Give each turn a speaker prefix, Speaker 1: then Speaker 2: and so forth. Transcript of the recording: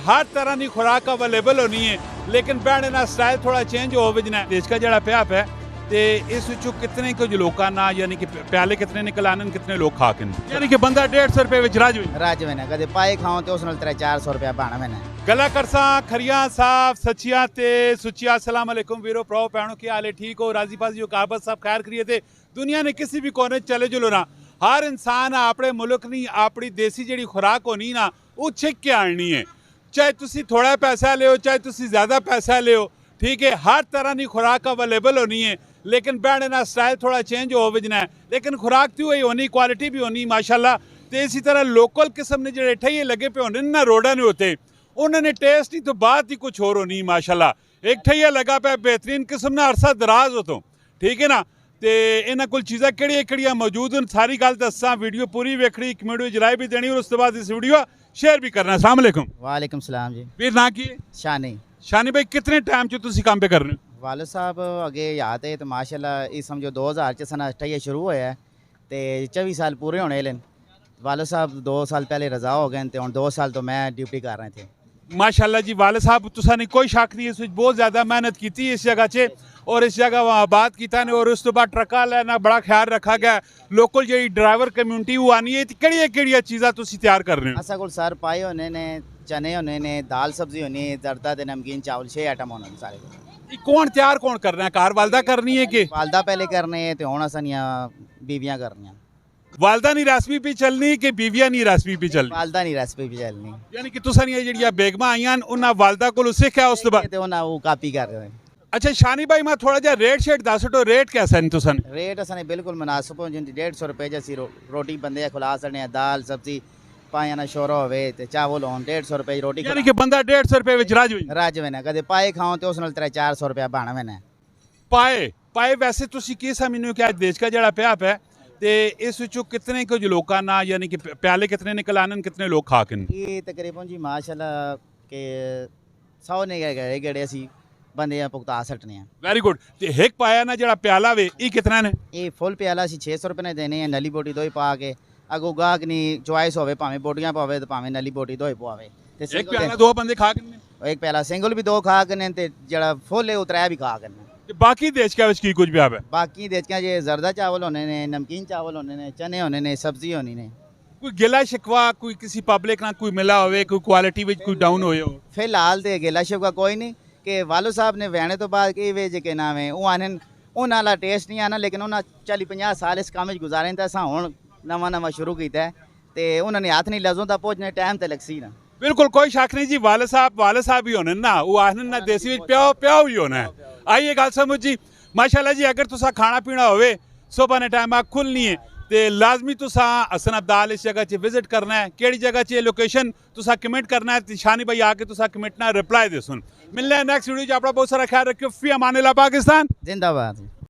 Speaker 1: हर तरह की खुराक अवेलेबल होनी है, लेकिन भैन ना स्टाइल थोड़ा चेंज हो वजना देश का जड़ा प्या है तो इस कितने कुछ लोगों ना यानी कि प्याले कितने निकल आने कितने लोग खा के यानी कि बंदा 150 रुपए
Speaker 2: राज में कदे पाए खाओ तो उस 400 रुपया बना मैंने
Speaker 1: गला करसा खरिया साफ सचिया ते सुचिया अस्सलाम वालेकुम वीरो प्रो भैनों की हाल है ठीक हो राजी बाजी हो काबत सब खैर करिए थे दुनिया ने किसी भी कोने चले जुलो ना हर इंसान अपने मुल्क नहीं अपनी देसी जी खुराक होनी ना वो छिक के आनी है चाहे तुसी थोड़ा पैसा ले चाहे तुसी ज़्यादा पैसा ले ठीक है हर तरह की खुराक अवेलेबल होनी है लेकिन भैन ना स्टाइल थोड़ा चेंज हो वजना है लेकिन खुराक तो वही होनी क्वालिटी भी होनी माशाल्लाह तो इसी तरह लोकल किस्म ने जो ठइये लगे पे होने ना रोडा नहीं होते उन्होंने टेस्ट ही तो बात ही कुछ और होनी माशाल्लाह एक ठइया लगा पे बेहतरीन किस्म ना अरसा दराज हो तो ठीक है ना तो इन्होंने कुछ चीज़ा किहड़ियां मौजूद हैं सारी गल दसा वीडियो पूरी वेखनी एक वीडियो जलाई भी देनी और उस बाद इस वीडियो शेयर भी करना अस्सलाम वालेकुम
Speaker 2: वालेकुम सलाम जी
Speaker 1: वीर ना की
Speaker 2: शानी
Speaker 1: शानी भाई कितने टाइम चो तुसी काम पे कर रहे हो
Speaker 2: वाले साहब अगे याद है तो माशाल्लाह ये समझो 2000 च सन ठइया शुरू होया है तो 24 साल पूरे होने लेन वाले साहब 2 साल पहले रजा हो गए तो हम 2 साल तो मैं ड्यूटी कर रहे थे
Speaker 1: माशाल्लाह जी वाले साहब तुसा ने कोई शक नहीं इस बहुत ज़्यादा मेहनत की इस जगह से और इस जगह वहाँ आबाद किया ने और उस तो बाद ट्रका लेना बड़ा ख्याल रखा गया लोकल जी ड्राइवर कम्यूनिटी वो आनी है किहड़ियां चीज़ां तुसी तैयार कर रहे हो
Speaker 2: असा को सर पाए होने ने चने होने ने दाल सब्जी होनी जरदा ते नमकीन चावल 6 आइटम होने सारे
Speaker 1: ये कौन तैयार कौन करना है कार वालदा करनी है कि
Speaker 2: वालदा पहले करने है तो हुण असां बीवियां करनियां
Speaker 1: वालदा नी रेसिपी पे चलनी कि बीवियां नी रेसिपी पे चलनी
Speaker 2: वालदा नी रेसिपी पे चलनी
Speaker 1: यानी कि तुसा नी जेहड़ियां बेगमां आईयां उन्हां वालदा कोलों सिक्ख्या उस तो बाद
Speaker 2: ते उन्हां वो कापी कर रहे हैं
Speaker 1: अच्छा शानी भाई मैं थोड़ा जा रेट शेट दस दो रेट कैसा है तुसा ने
Speaker 2: रेट असां बिल्कुल मुनासिब हो जिंदी 150 रुपए जैसी रोटी बंदे खुला सकने दाल सब्जी पाए ना शोरा होवे ते चावल होन 150 रुपए रोटी
Speaker 1: यानी कि बंदा 150 रुपए विच
Speaker 2: राज में कदे पाए खाओ तो उस 400 रुपया बना मैंने
Speaker 1: पाए पाए वैसे तुसी की समझने क्या देश का जड़ा प्या है ते इस विचों कितने कुछ लोगों ना यानी कि प्याले कितने निकल आने कितने लोग खा के
Speaker 2: ये तकरीबन जी माशाल्लाह के 100 ने गए गड़े असी बंदे भुगता सकने हैं
Speaker 1: वेरी गुड ते एक पाया ना जड़ा प्याला वे ये कितना ने
Speaker 2: ये फुल प्याला असी 600 रुपए ने देने हैं नली बोटी दो ही पा के अगो गाहक नी चॉइस होवे भावें बोटियां पावे ते भावें नली बोटी दो ही पावे ते
Speaker 1: एक प्याला दो बंदे खा के
Speaker 2: एक प्याला सिंगल भी 2 खा के ते जड़ा फुल है उतरा भी खा के
Speaker 1: बाकी देश का की कुछ भी है
Speaker 2: बाकी देश का ये जरदा चावल होने ने नमकीन चावल होने ने चने होने ने सब्जी होनी ने
Speaker 1: कोई गिला शिकवा कोई किसी पब्लिक ना कोई मिला होवे कोई क्वालिटी विच कोई डाउन होयो
Speaker 2: फिलहाल तो गिला शिकवा कोई नहीं कि वालू साहब ने वहने तो बाद कि वे जे नाम है वो आने उन्होंने वाला टेस्ट नहीं आना लेकिन उन्होंने 40-50 साल इस काम गुजारे तो असा हूँ नवा शुरू किया तो उन्होंने हाथ नहीं लजों तक पहुँचने टाइम तो लगसी ना बिल्कुल
Speaker 1: कोई शक नहीं जी वाले साहब ही होने ना वो आने ना देसी प्याओ प्याओ ही होना है आइए गल समझ जी माशाल्लाह जी अगर तुसा खाना पीना होवे सुबह ने टाइम आग खुलनी है तो लाजमी तुसा हसन अब्दाल इस जगह से विजिट करना है केड़ी जगह से लोकेशन तुसा कमेंट करना है शानी भाई आके तुसा कमेंट ना रिप्लाई दे सुन मिलना है नेक्स्ट वीडियो अपना बहुत सारा ख्याल रखियो फी अमान अल्लाह पाकिस्तान
Speaker 2: जिंदाबाद।